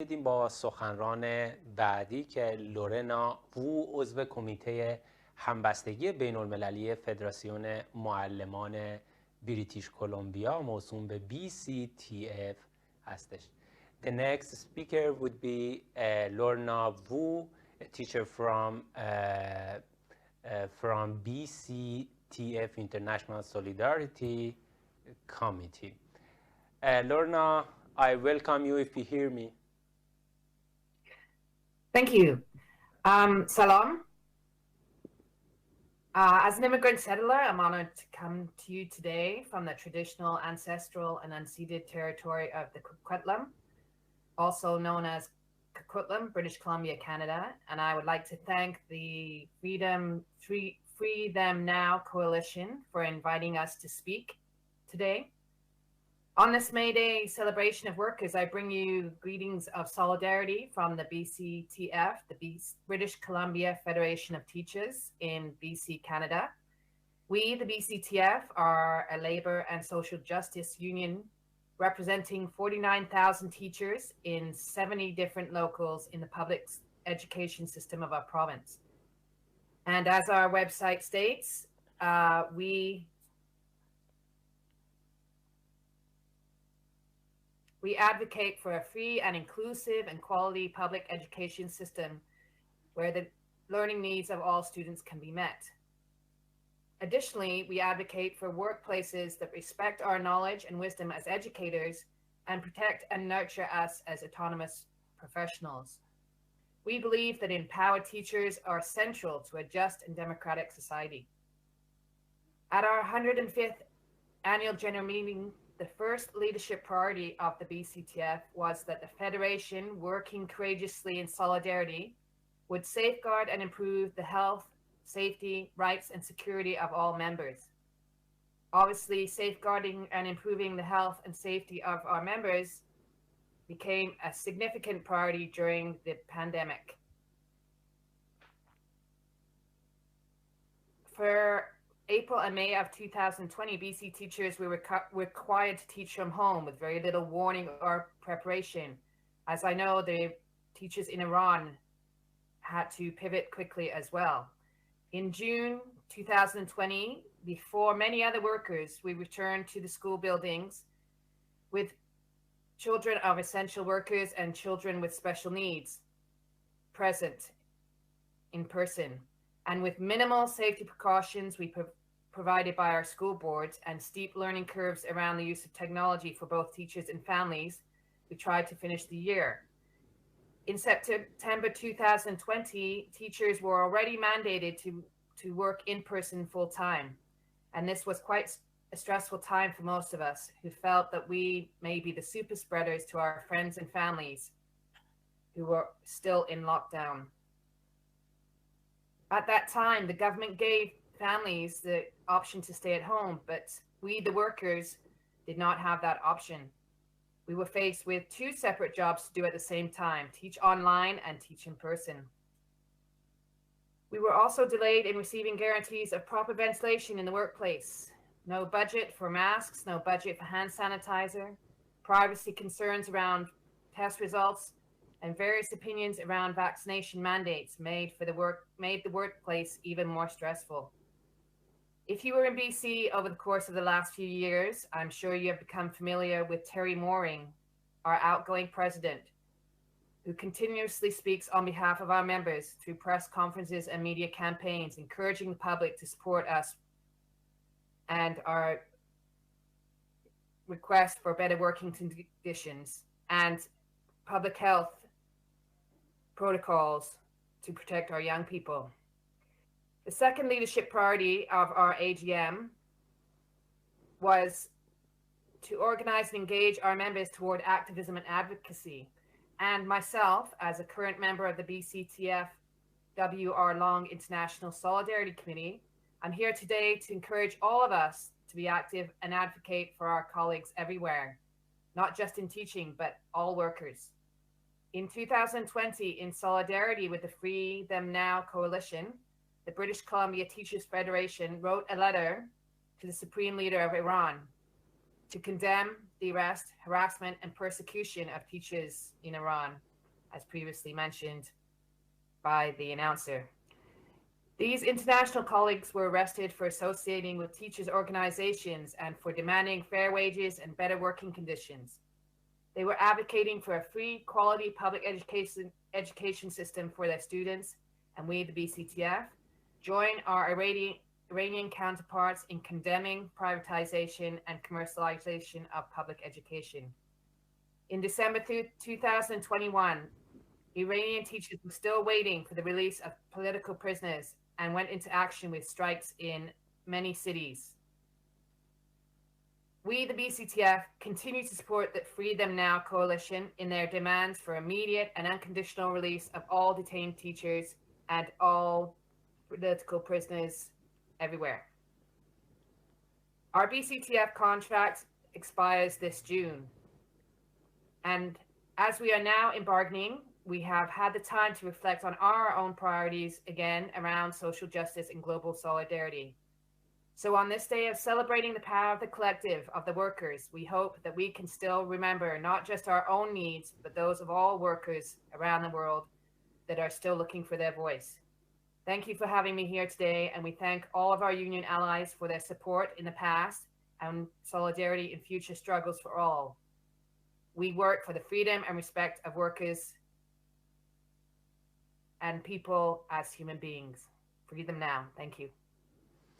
دیدیم با سخنران بعدی که لورنا وو عضو کمیته همبستگی بین المللی فدراسیون معلمان بریتیش کلمیا موسوم به BCTF هستش. The next speaker would be Lorna Wou, a teacher from BCTF International Solidarity Committee. Lorna, I welcome you if you hear me. Thank you. Salam. As an immigrant settler, I'm honored to come to you today from the traditional, ancestral, and unceded territory of the Coquitlam, also known as Coquitlam, British Columbia, Canada. And I would like to thank the Free Them Now Coalition for inviting us to speak today. On this May Day celebration of workers, I bring you greetings of solidarity from the BCTF, the British Columbia Federation of Teachers in BC, Canada. We, the BCTF, are a labour and social justice union representing 49,000 teachers in 70 different locals in the public education system of our province. And as our website states, we advocate for a free and inclusive and quality public education system where the learning needs of all students can be met. Additionally, we advocate for workplaces that respect our knowledge and wisdom as educators and protect and nurture us as autonomous professionals. We believe that empowered teachers are central to a just and democratic society. At our 105th annual general meeting, the first leadership priority of the BCTF was that the Federation, working courageously in solidarity, would safeguard and improve the health, safety, rights, and security of all members. Obviously, safeguarding and improving the health and safety of our members became a significant priority during the pandemic. For April and May of 2020, BC teachers were required to teach from home with very little warning or preparation. As I know, the teachers in Iran had to pivot quickly as well. In June 2020, before many other workers, we returned to the school buildings with children of essential workers and children with special needs present in person. And with minimal safety precautions we provided by our school boards and steep learning curves around the use of technology for both teachers and families, we tried to finish the year. In September 2020, teachers were already mandated to work in person full time. And this was quite a stressful time for most of us who felt that we may be the super spreaders to our friends and families who were still in lockdown. At that time, the government gave families the option to stay at home, but we, the workers, did not have that option. We were faced with two separate jobs to do at the same time, teach online and teach in person. We were also delayed in receiving guarantees of proper ventilation in the workplace. No budget for masks, no budget for hand sanitizer, privacy concerns around test results, and various opinions around vaccination mandates made the workplace even more stressful. If you were in BC over the course of the last few years, I'm sure you have become familiar with Terry Mooring, our outgoing president, who continuously speaks on behalf of our members through press conferences and media campaigns, encouraging the public to support us and our request for better working conditions and public health protocols to protect our young people. The second leadership priority of our AGM was to organize and engage our members toward activism and advocacy. And myself, as a current member of the BCTF WR Long International Solidarity Committee, I'm here today to encourage all of us to be active and advocate for our colleagues everywhere, not just in teaching, but all workers. In 2020, in solidarity with the Free Them Now Coalition, the British Columbia Teachers Federation wrote a letter to the Supreme Leader of Iran to condemn the arrest, harassment, and persecution of teachers in Iran. as previously mentioned by the announcer. These international colleagues were arrested for associating with teachers' organizations and for demanding fair wages and better working conditions. They were advocating for a free, quality public education system for their students, and we, the BCTF, join our Iranian counterparts in condemning privatization and commercialization of public education. In December 2021, Iranian teachers were still waiting for the release of political prisoners and went into action with strikes in many cities. We, the BCTF, continue to support the Freedom Now coalition in their demands for immediate and unconditional release of all detained teachers and all political prisoners everywhere. Our BCTF contract expires this June. And as we are now in bargaining, we have had the time to reflect on our own priorities again around social justice and global solidarity. So on this day of celebrating the power of the collective of the workers, we hope that we can still remember not just our own needs, but those of all workers around the world that are still looking for their voice. Thank you for having me here today, and we thank all of our union allies for their support in the past and solidarity in future struggles for all. We work for the freedom and respect of workers and people as human beings. Freedom now. Thank you.